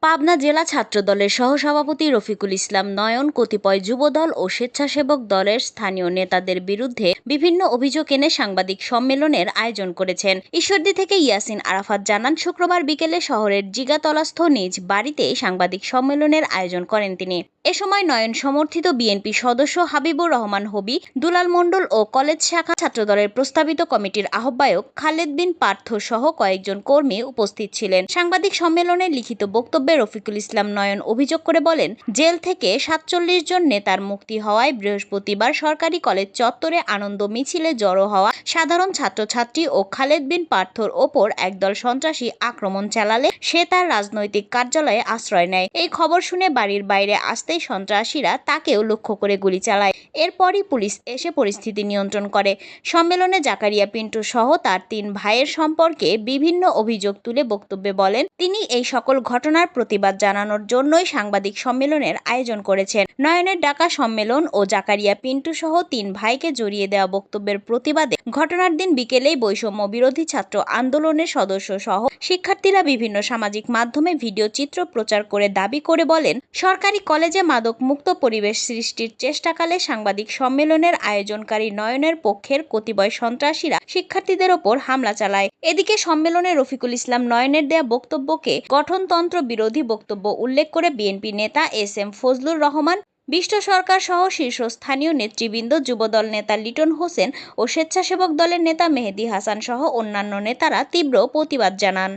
পাবনা জেলা ছাত্রদলের সহসভাপতি রফিকুল ইসলাম নয়ন কতিপয় যুবদল ও স্বেচ্ছাসেবক দলের স্থানীয় নেতাদের বিরুদ্ধে বিভিন্ন অভিযোগ এনে সাংবাদিক সম্মেলনের আয়োজন করেছেন। ঈশ্বরদী থেকে ইয়াসিন আরাফাত জানান, শুক্রবার বিকেলে শহরের জিগাতলাস্থ নিজ বাড়িতে সাংবাদিক সম্মেলনের আয়োজন করেন তিনি। এ সময় নয়ন সমর্থিত বিএনপি সদস্য হাবিবুর রহমান হবি, দুলাল মণ্ডল ও কলেজ শাখা ছাত্রদলের প্রস্তাবিত কমিটির আহ্বায়ক খালেদ বিন পার্থ সহ কয়েকজন কর্মী উপস্থিত ছিলেন। সাংবাদিক সম্মেলনে লিখিত বক্তব্যে রফিকুল ইসলাম নয়ন অভিযোগ করে বলেন, জেল থেকে ৪৭ জন নেতার মুক্তি হওয়ায় বৃহস্পতিবার সরকারি কলেজ চত্বরে আনন্দ মিছিলে জড়ো হওয়া সাধারণ ছাত্রছাত্রী ও খালেদ বিন পার্থর ওপর একদল সন্ত্রাসী আক্রমণ চালালে সে তার রাজনৈতিক কার্যালয়ে আশ্রয় নেয়। এই খবর শুনে বাড়ির বাইরে আসতেই সন্ত্রাসীরা তাকেও লক্ষ্য করে গুলি চালায়। এরপরই পুলিশ এসে পরিস্থিতি নিয়ন্ত্রণ করে। সম্মেলনে জাকারিয়া পিন্টু সহ তার ৩ ভাইয়ের সম্পর্কে বিভিন্ন অভিযোগ তুলে বক্তব্যে বলেন, তিনি এই সকল ঘটনার প্রতিবাদ জানানোর জন্যই সাংবাদিক সম্মেলনের আয়োজন করেছেন। নয়নের ডাকা সম্মেলন ও জাকারিয়া পিন্টু সহ ৩ ভাইকে জড়িয়ে দেওয়া বক্তব্যের প্রতিবাদে ঘটনার দিন বিকেলেই বৈষম্য বিরোধী ছাত্র আন্দোলনের সদস্য সহ শিক্ষার্থীরা বিভিন্ন সামাজিক মাধ্যমে ভিডিও চিত্র প্রচার করে দাবি করে বলেন, সরকারি কলেজে মাদক মুক্ত পরিবেশ সৃষ্টির চেষ্টাকালে সাংবাদিক সম্মেলনের আয়োজনকারী নয়নের পক্ষের কতিপয় সন্ত্রাসীরা শিক্ষার্থীদের ওপর হামলা চালায়। এদিকে সম্মেলনে রফিকুল ইসলাম নয়নের দেয়া বক্তব্যকে গঠনতন্ত্র বিরোধী বক্তব্য উল্লেখ করে বিএনপি নেতা এস.এম. ফজলুর রহমান, বিষ্ট সরকার সহ শীর্ষস্থানীয় নেতৃবৃন্দ, যুবদল নেতা লিটন হোসেন ও স্বেচ্ছাসেবক দলের নেতা মেহেদী হাসান সহ অন্যান্য নেতারা তীব্র প্রতিবাদ জানান।